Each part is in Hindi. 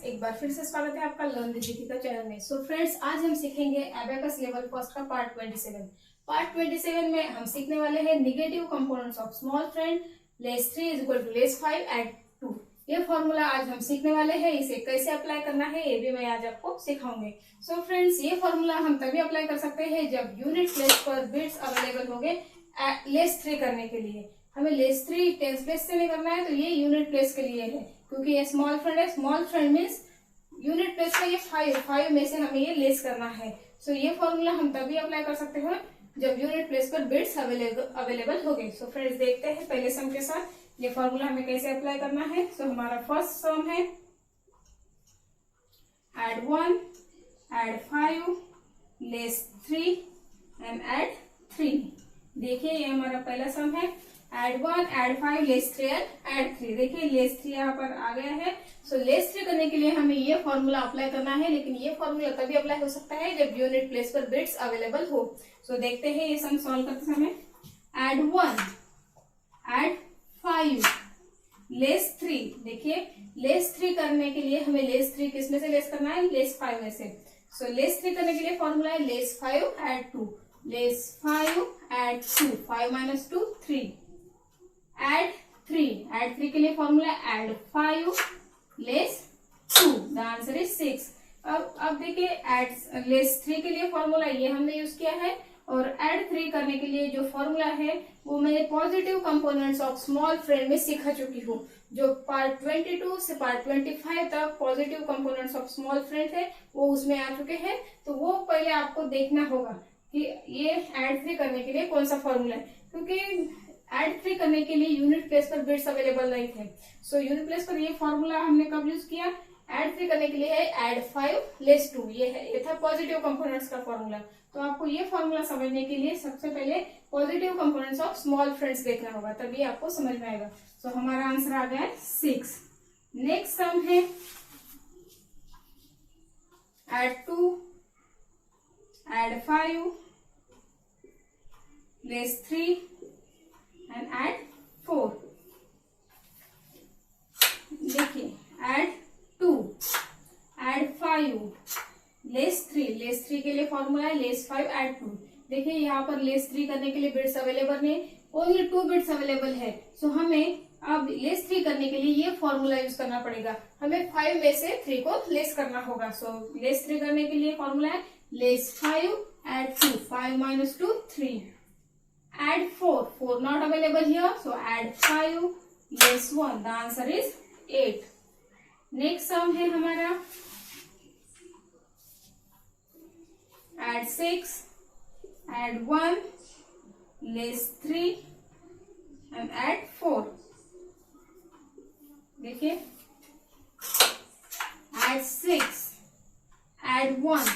फ्रेंड्स, एक बार फिर से स्वागत है आपका लर्न विद दीपिका चैनल में। सो फ्रेंड्स, आज हम सीखेंगे एबेकस लेवल फर्स्ट का पार्ट 27। पार्ट 27 में हम सीखने वाले हैं negative components of small friend less 3 is equal to less 5 add 2। ये फॉर्मूला आज हम सीखने वाले हैं। इसे कैसे अप्लाई करना है ये भी मैं आज आपको सिखाऊंगी। सो फ्रेंड्स, ये फॉर्मूला हम तभी अप्लाई कर सकते हैं जब यूनिट प्लेस पर बिट्स अवेलेबल होंगे लेस 3 करने के लिए। हमें लेस 3 टेंस प्लेस से नहीं करना है, तो ये यूनिट प्लेस के लिए है क्योंकि ये स्मॉल फ्रेंड है। Small friend means unit place का ये 5 में से हमें ये लेस करना है। सो ये फॉर्मूला हम तभी अप्लाई कर सकते हैं जब यूनिट प्लेस पर बिट्स अवेलेबल हो गए। सो फ्रेंड्स, देखते हैं पहले सम के साथ ये फॉर्मूला हमें कैसे अप्लाई करना है। सो हमारा फर्स्ट सम है add 1 add 5 less 3 and add 3। देखिए ये हमारा पहला सम है एड 1 एड 5 लेस 3 एड 3। देखिए लेस 3 यहाँ पर आ गया है। सो लेस 3 करने के लिए हमें ये फॉर्मूला अप्लाई करना है, लेकिन ये फॉर्मूला तभी अप्लाई हो सकता है जब यूनिट प्लेस पर बिट्स अवेलेबल हो। सो देखते हैं ये सम सॉल्व करते समय। Add 1 add 5 less 3। देखिए लेस 3 करने के लिए हमें लेस 3 किस में से लेस करना है? लेस 5 में से। सो लेस 3 करने के लिए फॉर्मूला है less 5 add 2। Less 5 add 2, 5 minus 2 3 add 3 के लिए formula add 5 less 2, the answer is 6। अब देखिए एड लेस 3 के लिए फॉर्मूला ये हमने यूज किया है, और एड 3 करने के लिए जो फॉर्मूला है वो मैं positive components of small friend में सिखा चुकी हूँ। जो पार्ट 22 से पार्ट 25 तक positive components of small friend है वो उसमें आ चुके हैं, तो वो पहले आपको देखना होगा कि ये एड 3 करने के लिए कौन सा फॉर्मूला है, क्योंकि एड 3 करने के लिए यूनिट प्लेस पर बिट्स अवेलेबल नहीं थे। सो यूनिट प्लेस पर ये फॉर्मूला हमने कब यूज किया? एड 3 करने के लिए है एड 5 लेस 2। ये था पॉजिटिव कंपोनेंट्स का फॉर्मूला। तो आपको ये फॉर्मूला समझने के लिए सबसे पहले positive components of small friends देखना होगा, तभी आपको समझ में आएगा। सो हमारा आंसर आ गया है 6। नेक्स्ट सम है add 2 add 5 less 3 and add 4। देखिए add 2 add 5 लेस 3 के लिए फॉर्मूला है लेस 5 add 2। देखिए यहाँ पर लेस 3 करने के लिए बिट्स अवेलेबल नहीं, ओनली 2 बिट्स अवेलेबल है। सो हमें अब लेस 3 करने के लिए ये फॉर्मूला यूज करना पड़ेगा। हमें 5 में से 3 को लेस करना होगा। सो लेस 3 करने के लिए फॉर्मूला है less 5 add 2, 5 minus 2 3 add 4 not available here, so add 5 less 1, the answer is 8। next sum है हमारा add 6 add 1 less 3 and add 4। देखिए add 6 add 1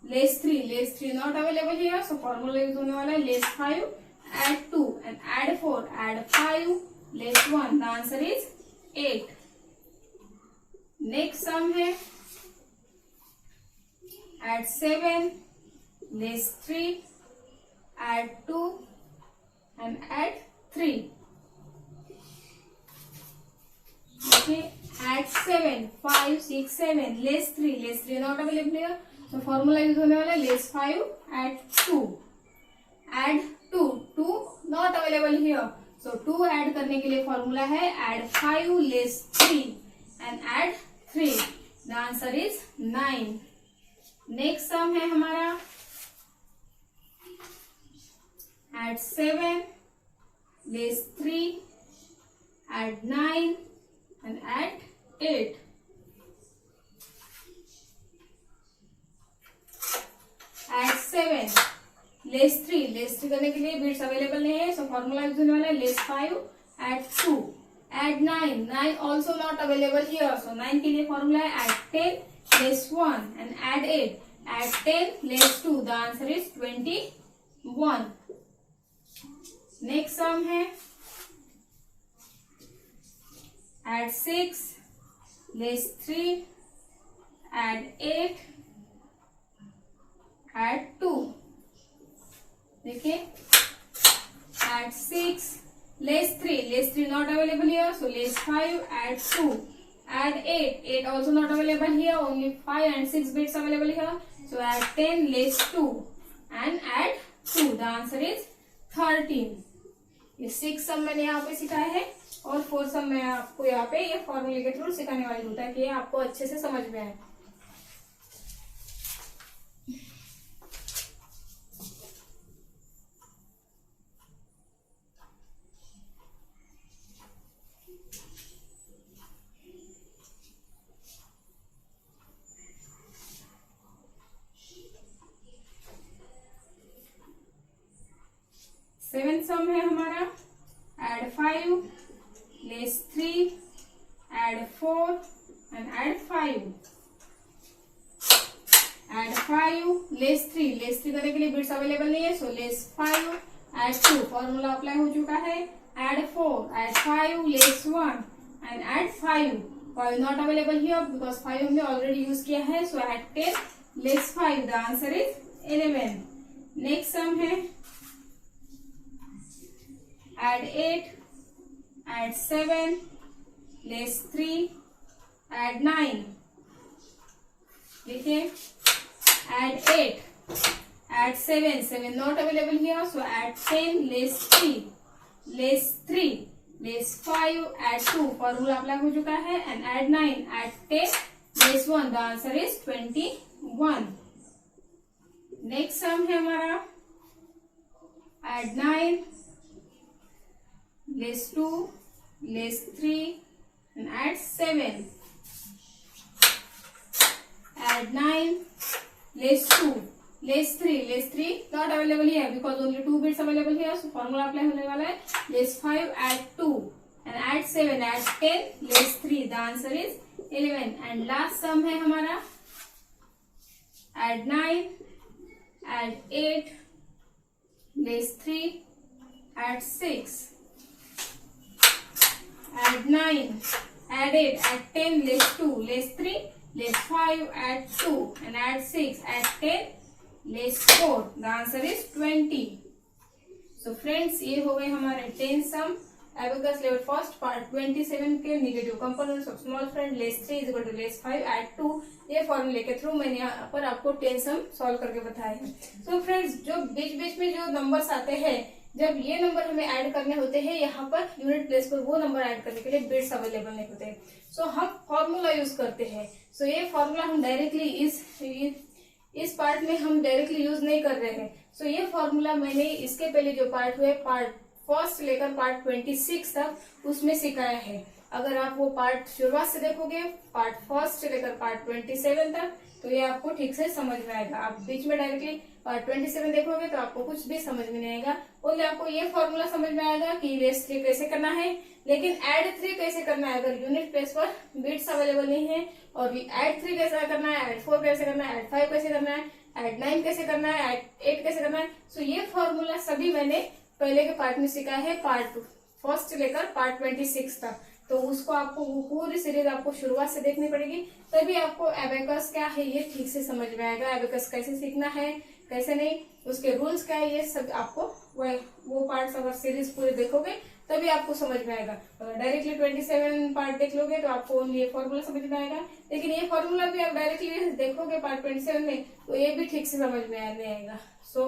less 3 not available here, so formula use होने वाला है less 5 add 2 and add 4 add 5 less 1, the answer is 8। Next sum है add 7 less 3 add 2 and add 3। देखिए add 7 5 6 7 less 3 not available here, तो फॉर्मूला यूज होने वाला है less 5 add 2 not available here, so 2 add करने के लिए फॉर्मूला है add 5 less 3 and add 3, the answer is 9। Next sum है हमारा add 7 less 3 add 9 and add 8। Add 7 less 3 करने के लिए बिट्स अवेलेबल नहीं है, सो फॉर्मूला यूज होने वाला है less 5 add 2 add 9 also not available here, so 9 के लिए फॉर्मूला है add 10 less 1 and add 8 add 10 less 2, the answer is 21। Next sum है एड 6 लेस 3 एड 8 एड 2। देखिए add 6 less 3 not available here, so less 5 add 2 add 8. 8 also not available here, only 5 and 6 bits available here. So add 10 less 2 and add 2. The answer is 13. ये 6 सम मैंने यहाँ पे सिखाया है और 4 सम मैं आपको यहाँ पे ये फॉर्मूले के थ्रू सिखाने वाली हूँ ताकि ये आपको अच्छे से समझ में आए। सेवन सम है हमारा, add 5 less 3 add 4 and add 5। Add 5 less 3, less 3 करने के लिए बिट्स अवेलेबल नहीं है, so less 5 add 2, formula apply हो चुका है। Add 4 add 5 less 1 and add 5। 5 not available here because 5 हमने ऑलरेडी यूज किया है, so add 10 less 5। The answer is 11। Next sum है add 8 add 7 less 3 add 9। देखिए add 8 add 7, 7 not available here, so add 10 less 3 less 3 less 5 add 2, formula apply हो चुका है। and add 9 add 10 less 1, the answer is 21। Next sum है हमारा add 9 less 2 less 3 and add 7। add 9 less 2 less 3 less 3 not available here because only 2 bits available here, so formula apply होने वाला है। less 5 add 2 and add 7 add 10 less 3, the answer is 11। and last sum है हमारा add 9 add 8 less 3 add 6 add 9 add 8 add 10 less 2 less 3 less 5 add 2 and add 6 add 10 less 4, the answer is 20। so friends ये हो गए हमारे 10 sum abacus level first part 27 के negative components of small friend less 3 is equal to less 5 add 2। ये फॉर्मूले के थ्रू मैंने यहाँ पर आपको 10 सम सॉल्व करके बताया है। so friends जो बीच बीच में जो नंबर्स आते हैं, जब ये नंबर हमें ऐड करने होते हैं, यहाँ पर यूनिट प्लेस पर वो नंबर ऐड करने के लिए बिट्स अवेलेबल नहीं होते, सो हम फॉर्मूला यूज करते हैं। सो ये फॉर्मूला हम डायरेक्टली इस पार्ट में हम डायरेक्टली यूज नहीं कर रहे हैं। सो ये फॉर्मूला मैंने इसके पहले जो पार्ट हुए पार्ट फर्स्ट से लेकर पार्ट 26 तक उसमें सिखाया है। अगर आप वो पार्ट शुरुआत से देखोगे पार्ट फर्स्ट से लेकर पार्ट 27 तक, तो ये आपको ठीक से समझ में आएगा। आप बीच में डायरेक्टली पार्ट 27 देखोगे तो आपको कुछ भी समझ में नहीं आएगा। ओनली आपको ये फॉर्मूला समझ में आएगा कि लेस 3 कैसे करना है, लेकिन ऐड 3 कैसे करना है अगर यूनिट प्लेस पर बिट्स अवेलेबल नहीं है, और ऐड 3 कैसे करना है, ऐड 4 कैसे करना है, ऐड 5 कैसे करना है, ऐड 9 कैसे करना है, ऐड 8 कैसे करना है। सो ये फॉर्मूला सभी मैंने पहले के पार्ट में सीखा है, पार्ट फर्स्ट से लेकर पार्ट 26 तक। तो उसको आपको पूरी सीरीज आपको शुरुआत से देखनी पड़ेगी, तभी आपको एबेकस क्या है ये ठीक से समझ में आएगा। एबेकस कैसे सीखना है कैसे नहीं, उसके रूल्स क्या है, ये सब आपको वो पार्ट्स अगर सीरीज पूरे देखोगे तभी आपको समझ में आएगा। अगर डायरेक्टली 27 पार्ट देख लोगे तो आपको ओनली ये फॉर्मूला समझ में आएगा, लेकिन ये फॉर्मूला भी आप डायरेक्टली देखोगे पार्ट 27 में तो ये भी ठीक से समझ में नहीं आएगा। सो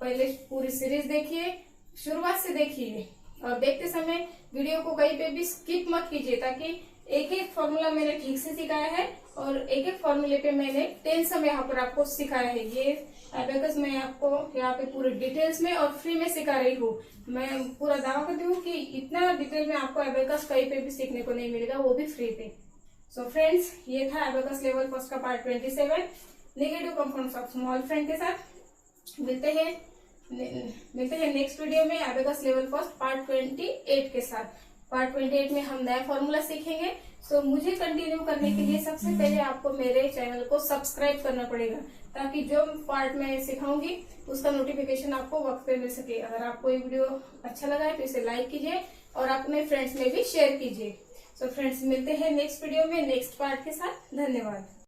पहले पूरी सीरीज देखिए, शुरुआत से देखिए, और देखते समय वीडियो को कहीं पे भी स्किप मत कीजिए, ताकि एक एक फॉर्मूला मैंने ठीक से सिखाया है और एक एक फॉर्मूले पे मैंने 10 सम यहाँ पर आपको सिखाया है। ये एबेकस मैं आपको यहाँ पे पूरे डिटेल्स में और फ्री में सिखा रही हूँ। मैं पूरा दावा करती हूँ कि इतना डिटेल में आपको एबेकस कहीं पे भी सीखने को नहीं मिलेगा, वो भी फ्री पे। सो फ्रेंड्स, ये था एबेकस लेवल फर्स्ट का part 27 negative compounds of small friend के साथ। मिलते हैं नेक्स्ट वीडियो में एबेकस लेवल फर्स्ट पार्ट 28 के साथ। पार्ट 28 में हम नया फॉर्मूला सीखेंगे। सो मुझे कंटिन्यू करने के लिए सबसे पहले आपको मेरे चैनल को सब्सक्राइब करना पड़ेगा, ताकि जो पार्ट मैं सिखाऊंगी उसका नोटिफिकेशन आपको वक्त पे मिल सके। अगर आपको ये वीडियो अच्छा लगा है तो इसे लाइक कीजिए और अपने फ्रेंड्स में भी शेयर कीजिए। सो फ्रेंड्स, मिलते हैं नेक्स्ट वीडियो में नेक्स्ट पार्ट के साथ। धन्यवाद।